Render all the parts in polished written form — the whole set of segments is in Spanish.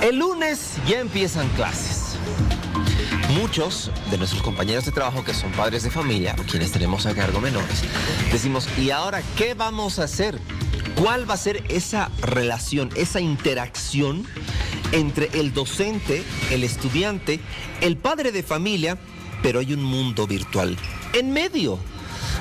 El lunes ya empiezan clases. Muchos de nuestros compañeros de trabajo que son padres de familia o quienes tenemos a cargo menores, decimos, ¿y ahora qué vamos a hacer? ¿Cuál va a ser esa relación, esa interacción entre el docente, el estudiante, el padre de familia, pero hay un mundo virtual en medio?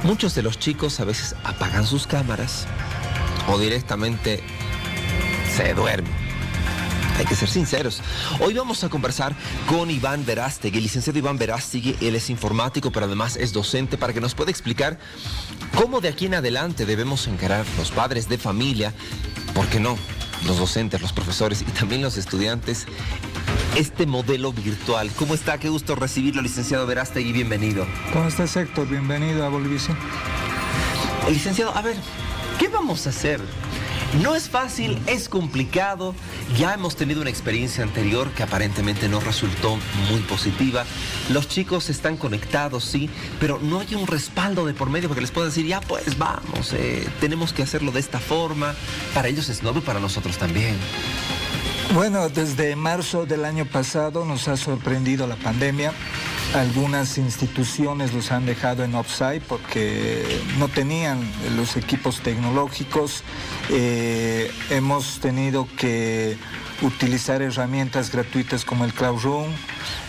Muchos de los chicos a veces apagan sus cámaras o directamente se duermen. Hay que ser sinceros. Hoy vamos a conversar con Iván Verástegui, el licenciado Iván Verástegui. Él es informático, pero además es docente, para que nos pueda explicar cómo de aquí en adelante debemos encarar los padres de familia, ¿por qué no?, los docentes, los profesores y también los estudiantes, este modelo virtual. ¿Cómo está? Qué gusto recibirlo, licenciado Verástegui. Bienvenido. ¿Cómo estás, Héctor? Bienvenido a Bolivia. Licenciado, a ver, ¿qué vamos a hacer? No es fácil, es complicado. Ya hemos tenido una experiencia anterior que aparentemente no resultó muy positiva. Los chicos están conectados, sí, pero no hay un respaldo de por medio porque les puedan decir, ya pues vamos, tenemos que hacerlo de esta forma. Para ellos es nuevo y para nosotros también. Bueno, desde marzo del año pasado nos ha sorprendido la pandemia. Algunas instituciones los han dejado en offside porque no tenían los equipos tecnológicos. Hemos tenido que utilizar herramientas gratuitas como el Classroom,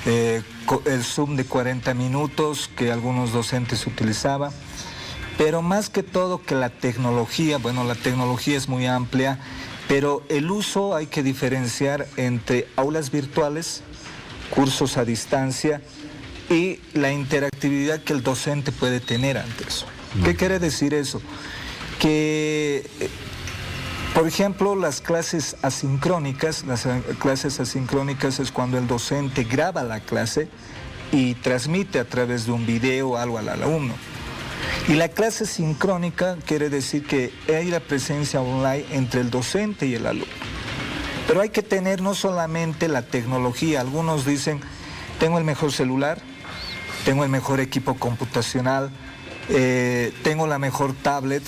el Zoom de 40 minutos que algunos docentes utilizaban. Pero más que todo que la tecnología, bueno, la tecnología es muy amplia, pero el uso hay que diferenciar entre aulas virtuales, cursos a distancia y la interactividad que el docente puede tener ante eso. ¿Qué quiere decir eso? Que, por ejemplo, las clases asincrónicas es cuando el docente graba la clase y transmite a través de un video algo al alumno. Y la clase sincrónica quiere decir que hay la presencia online entre el docente y el alumno. Pero hay que tener no solamente la tecnología. Algunos dicen, tengo el mejor celular, tengo el mejor equipo computacional, tengo la mejor tablet,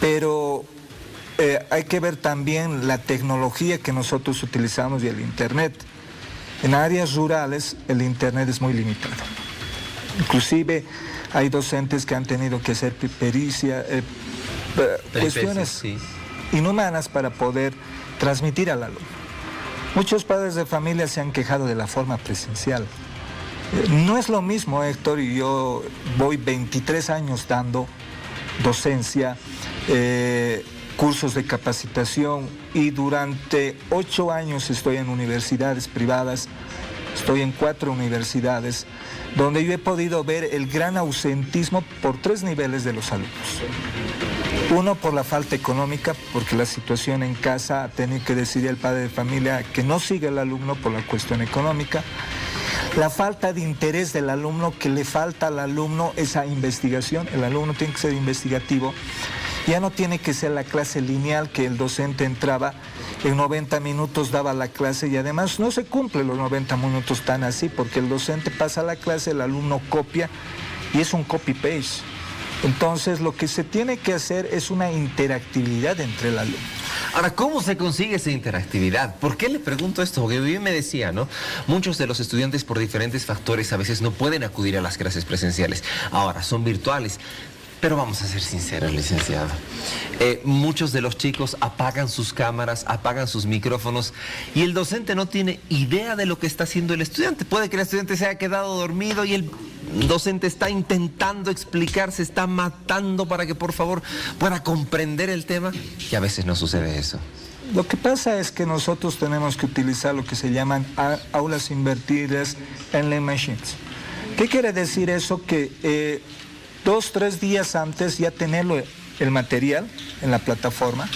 pero hay que ver también la tecnología que nosotros utilizamos y el Internet. En áreas rurales el Internet es muy limitado. Inclusive hay docentes que han tenido que hacer cuestiones sí, inhumanas para poder transmitir al alumno. Muchos padres de familia se han quejado de la forma presencial. No es lo mismo, Héctor, y yo voy 23 años dando docencia, cursos de capacitación, y durante 8 años estoy en universidades privadas, estoy en 4 universidades, donde yo he podido ver el gran ausentismo por 3 niveles de los alumnos. Uno, por la falta económica, porque la situación en casa ha tenido que decidir el padre de familia que no sigue al alumno por la cuestión económica. La falta de interés del alumno, que le falta al alumno esa investigación. El alumno tiene que ser investigativo. Ya no tiene que ser la clase lineal que el docente entraba, en 90 minutos daba la clase, y además no se cumplen los 90 minutos tan así, porque el docente pasa la clase, el alumno copia y es un copy-paste. Entonces lo que se tiene que hacer es una interactividad entre el alumno. Ahora, ¿cómo se consigue esa interactividad? ¿Por qué le pregunto esto? Porque bien me decía, ¿no? Muchos de los estudiantes por diferentes factores a veces no pueden acudir a las clases presenciales. Ahora, son virtuales. Pero vamos a ser sinceros, licenciado. Muchos de los chicos apagan sus cámaras, apagan sus micrófonos y el docente no tiene idea de lo que está haciendo el estudiante. Puede que el estudiante se haya quedado dormido y el docente está intentando explicar, se está matando para que por favor pueda comprender el tema, y a veces no sucede eso. Lo que pasa es que nosotros tenemos que utilizar lo que se llaman aulas invertidas en learning machines. ¿Qué quiere decir eso? Que 2 o 3 días antes ya tenerlo, el material en la plataforma,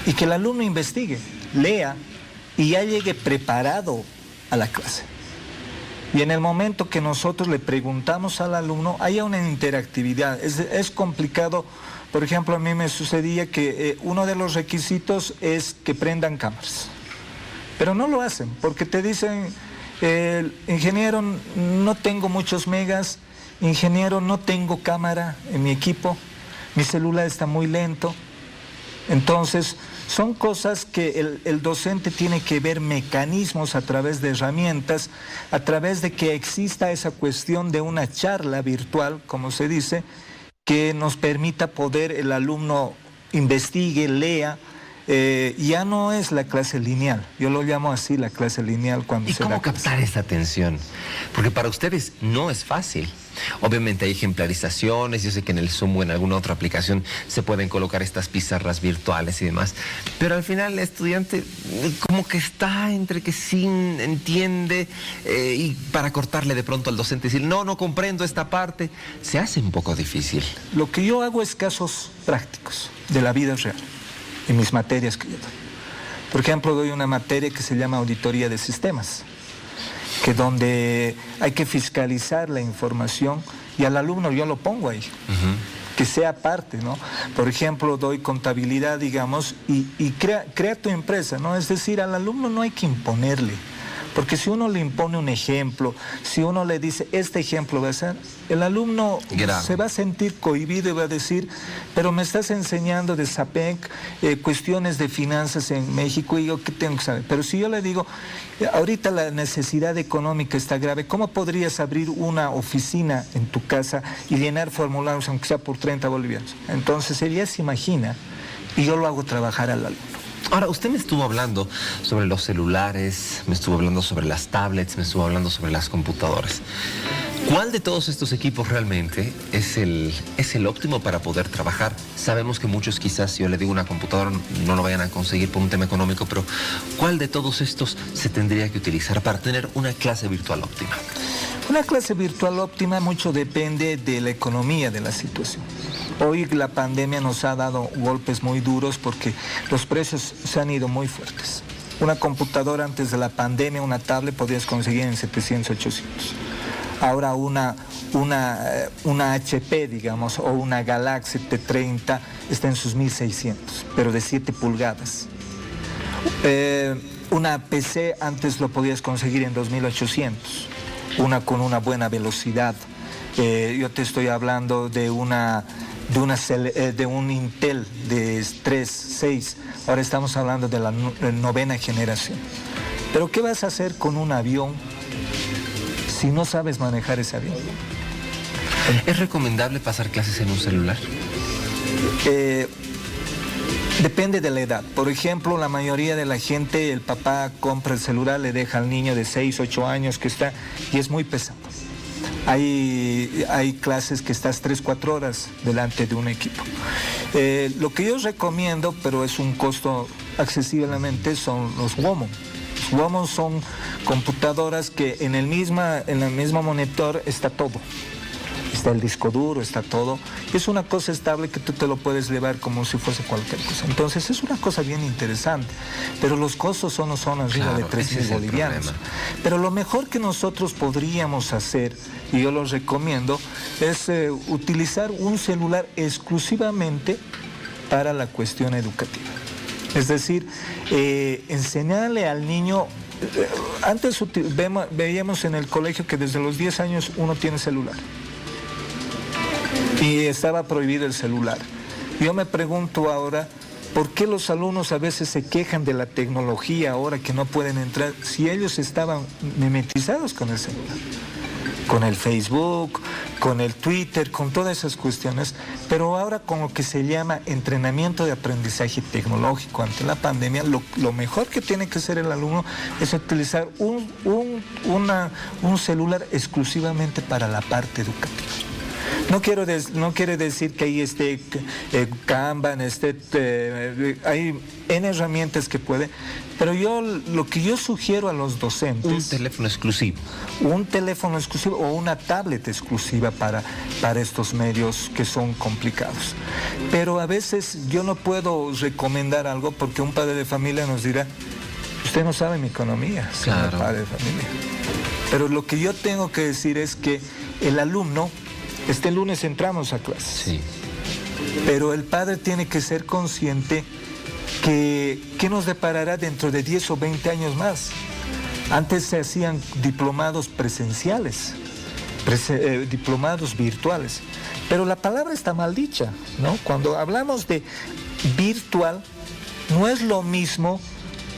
y que el alumno investigue, lea y ya llegue preparado a la clase. Y en el momento que nosotros le preguntamos al alumno, haya una interactividad. Es complicado. Por ejemplo, a mí me sucedía que uno de los requisitos es que prendan cámaras. Pero no lo hacen, porque te dicen, ingeniero, no tengo muchos megas, ingeniero, no tengo cámara en mi equipo, mi celular está muy lento. Entonces, son cosas que el docente tiene que ver mecanismos a través de herramientas, a través de que exista esa cuestión de una charla virtual, como se dice, que nos permita poder el alumno investigue, lea. Ya no es la clase lineal, yo lo llamo así, la clase lineal cuando se da. ¿Y cómo captar esa atención? Porque para ustedes no es fácil. Obviamente hay ejemplarizaciones, yo sé que en el Zoom o en alguna otra aplicación se pueden colocar estas pizarras virtuales y demás, pero al final el estudiante como que está entre que sí entiende y para cortarle de pronto al docente y decir, no comprendo esta parte, se hace un poco difícil. Lo que yo hago es casos prácticos de la vida real, en mis materias que yo doy. Por ejemplo, doy una materia que se llama auditoría de sistemas, que donde hay que fiscalizar la información y al alumno yo lo pongo ahí, que sea parte, ¿no? Por ejemplo, doy contabilidad, digamos, y crea tu empresa, ¿no? Es decir, al alumno no hay que imponerle, porque si uno le impone un ejemplo, si uno le dice, este ejemplo va a ser, el alumno se va a sentir cohibido y va a decir, pero me estás enseñando de SAPEC, cuestiones de finanzas en México, y yo, ¿qué tengo que saber? Pero si yo le digo, ahorita la necesidad económica está grave, ¿cómo podrías abrir una oficina en tu casa y llenar formularios, aunque sea por 30 bolivianos? Entonces ella se imagina y yo lo hago trabajar al alumno. Ahora, usted me estuvo hablando sobre los celulares, me estuvo hablando sobre las tablets, me estuvo hablando sobre las computadoras. ¿Cuál de todos estos equipos realmente es el óptimo para poder trabajar? Sabemos que muchos quizás, si yo le digo una computadora, no lo vayan a conseguir por un tema económico, pero ¿cuál de todos estos se tendría que utilizar para tener una clase virtual óptima? Una clase virtual óptima mucho depende de la economía de la situación. Hoy la pandemia nos ha dado golpes muy duros porque los precios se han ido muy fuertes. Una computadora antes de la pandemia, una tablet podías conseguir en 700, 800. Ahora una HP, digamos, o una Galaxy T30 está en sus 1600, pero de 7 pulgadas. Una PC antes lo podías conseguir en 2800, una con una buena velocidad. Yo te estoy hablando de un Intel de 3, 6, ahora estamos hablando de la 9ª generación. Pero ¿qué vas a hacer con un avión si no sabes manejar ese avión? ¿Es recomendable pasar clases en un celular? Depende de la edad. Por ejemplo, la mayoría de la gente, el papá compra el celular, le deja al niño de 6, 8 años que está, y es muy pesado. Hay clases que estás 3, 4 horas delante de un equipo. Lo que yo recomiendo, pero es un costo accesiblemente, son los WOMO. Los WOMO son computadoras que en el mismo monitor está todo. Está el disco duro, está todo. Es una cosa estable que tú te lo puedes llevar como si fuese cualquier cosa. Entonces es una cosa bien interesante. Pero los costos no son arriba de 3.000 bolivianos. Pero lo mejor que nosotros podríamos hacer, y yo lo recomiendo, es utilizar un celular exclusivamente para la cuestión educativa. Es decir, enseñarle al niño. Antes veíamos en el colegio que desde los 10 años uno tiene celular. Y estaba prohibido el celular. Yo me pregunto ahora, ¿por qué los alumnos a veces se quejan de la tecnología ahora que no pueden entrar si ellos estaban mimetizados con el celular? Con el Facebook, con el Twitter, con todas esas cuestiones, pero ahora con lo que se llama entrenamiento de aprendizaje tecnológico ante la pandemia, lo mejor que tiene que hacer el alumno es utilizar un celular exclusivamente para la parte educativa. No quiere decir que ahí esté Kanban, hay N herramientas que puede, pero lo que yo sugiero a los docentes... Un teléfono exclusivo. Un teléfono exclusivo o una tablet exclusiva para estos medios que son complicados. Pero a veces yo no puedo recomendar algo porque un padre de familia nos dirá, usted no sabe mi economía, señor padre de familia. Pero lo que yo tengo que decir es que el alumno... Este lunes entramos a clases, sí. Pero el padre tiene que ser consciente que nos deparará dentro de 10 o 20 años más. Antes se hacían diplomados presenciales, diplomados virtuales, pero la palabra está mal dicha, ¿no? Cuando hablamos de virtual no es lo mismo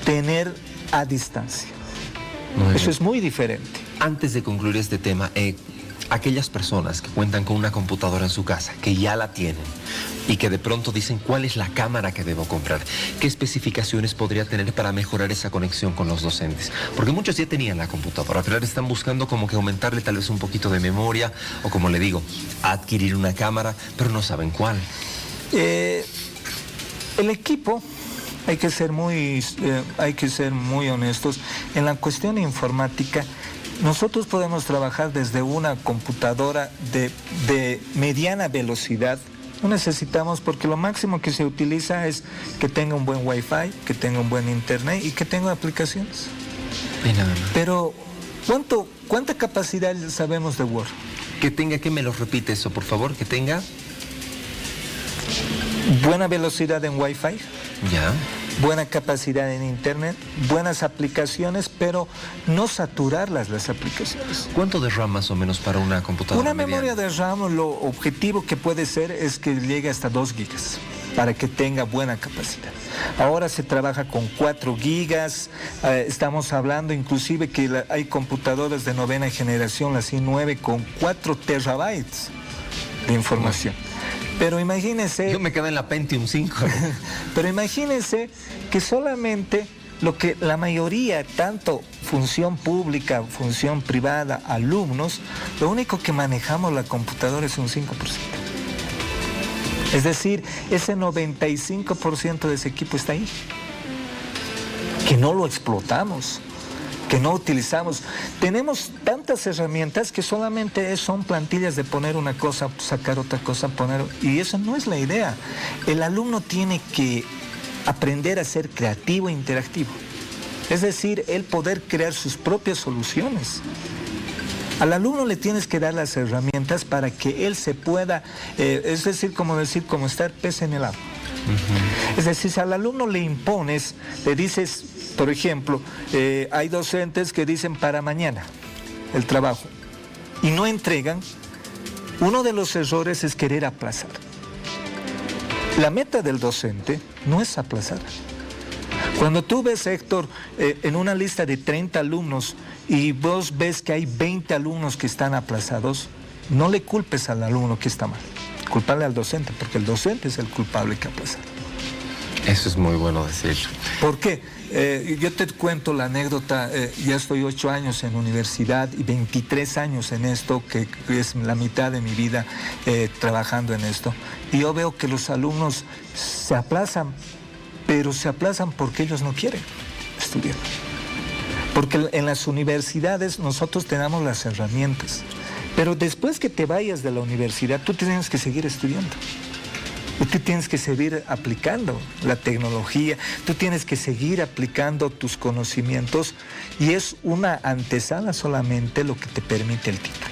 tener a distancia. Eso es muy diferente. Antes de concluir este tema, aquellas personas que cuentan con una computadora en su casa, que ya la tienen y que de pronto dicen cuál es la cámara que debo comprar, qué especificaciones podría tener para mejorar esa conexión con los docentes, porque muchos ya tenían la computadora, pero ahora están buscando como que aumentarle tal vez un poquito de memoria o, como le digo, adquirir una cámara, pero no saben cuál. El equipo, hay que ser muy honestos, en la cuestión informática. Nosotros podemos trabajar desde una computadora de mediana velocidad. No necesitamos, porque lo máximo que se utiliza es que tenga un buen Wi-Fi, que tenga un buen internet y que tenga aplicaciones. Y nada más. Pero, ¿cuánta capacidad sabemos de Word? Que tenga, que me lo repite eso, por favor, que tenga... Buena velocidad en Wi-Fi. Ya. Buena capacidad en internet, buenas aplicaciones, pero no saturarlas las aplicaciones. ¿Cuánto de RAM más o menos para una computadora Una mediana? memoria de RAM, lo objetivo que puede ser es que llegue hasta 2 gigas para que tenga buena capacidad. Ahora se trabaja con 4 gigas, estamos hablando inclusive que hay computadoras de 9ª generación, las i9, con 4 terabytes de información. Pero imagínense... Yo me quedé en la Pentium 5. Pero imagínense que solamente lo que la mayoría, tanto función pública, función privada, alumnos, lo único que manejamos la computadora es un 5%. Es decir, ese 95% de ese equipo está ahí. Que no lo explotamos, que no utilizamos. Tenemos tantas herramientas que solamente son plantillas de poner una cosa, sacar otra cosa, poner... Y eso no es la idea. El alumno tiene que aprender a ser creativo e interactivo. Es decir, él poder crear sus propias soluciones. Al alumno le tienes que dar las herramientas para que él se pueda, es decir, como estar pez en el agua. Es decir, si al alumno le impones, le dices, por ejemplo, hay docentes que dicen para mañana el trabajo y no entregan, uno de los errores es querer aplazar. La meta del docente no es aplazar. Cuando tú ves, Héctor, en una lista de 30 alumnos y vos ves que hay 20 alumnos que están aplazados, no le culpes al alumno que está mal. Culparle al docente, porque el docente es el culpable que aplaza. Eso es muy bueno decirlo. ¿Por qué? Yo te cuento la anécdota, ya estoy 8 años en universidad y 23 años en esto, que es la mitad de mi vida trabajando en esto. Y yo veo que los alumnos se aplazan, pero se aplazan porque ellos no quieren estudiar. Porque en las universidades nosotros tenemos las herramientas. Pero después que te vayas de la universidad, tú tienes que seguir estudiando. Tú tienes que seguir aplicando la tecnología, tú tienes que seguir aplicando tus conocimientos y es una antesala solamente lo que te permite el título.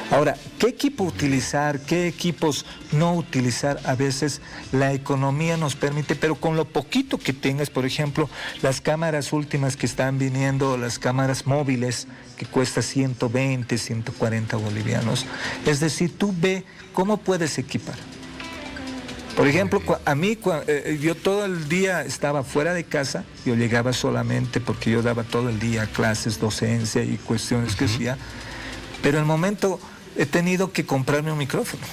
Ahora, ¿qué equipo utilizar, qué equipos no utilizar? A veces la economía nos permite, pero con lo poquito que tengas, por ejemplo, las cámaras últimas que están viniendo, las cámaras móviles, que cuesta 120, 140 bolivianos. Es decir, tú ve cómo puedes equipar. Por ejemplo, a mí, yo todo el día estaba fuera de casa, yo llegaba solamente porque yo daba todo el día clases, docencia y cuestiones que hacía, pero en el momento he tenido que comprarme un micrófono,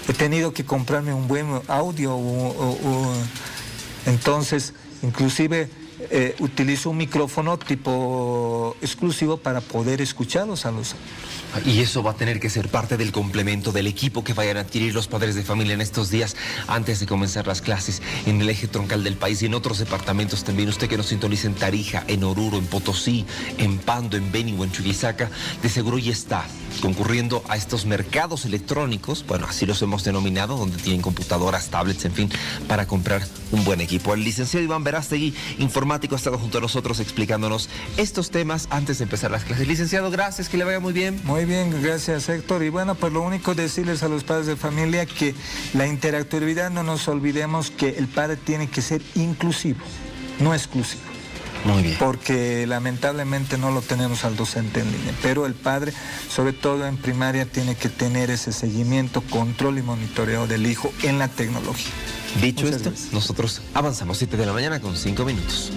he tenido que comprarme un buen audio, entonces, inclusive utilizo un micrófono tipo exclusivo para poder escucharlos a los alumnos. Y eso va a tener que ser parte del complemento del equipo que vayan a adquirir los padres de familia en estos días antes de comenzar las clases en el eje troncal del país y en otros departamentos también. Usted que nos sintoniza en Tarija, en Oruro, en Potosí, en Pando, en Beni o en Chuquisaca, de seguro ya está concurriendo a estos mercados electrónicos, bueno, así los hemos denominado, donde tienen computadoras, tablets, en fin, para comprar un buen equipo. El licenciado Iván Verástegui, informático, ha estado junto a nosotros explicándonos estos temas antes de empezar las clases. Licenciado, gracias, que le vaya muy bien. Muy bien, gracias, Héctor. Y bueno, pues lo único decirles a los padres de familia que la interactividad, no nos olvidemos que el padre tiene que ser inclusivo, no exclusivo. Muy bien. Porque lamentablemente no lo tenemos al docente en línea, pero el padre, sobre todo en primaria, tiene que tener ese seguimiento, control y monitoreo del hijo en la tecnología. Dicho Muchas esto, gracias. nosotros avanzamos 7 de la mañana con 5 minutos.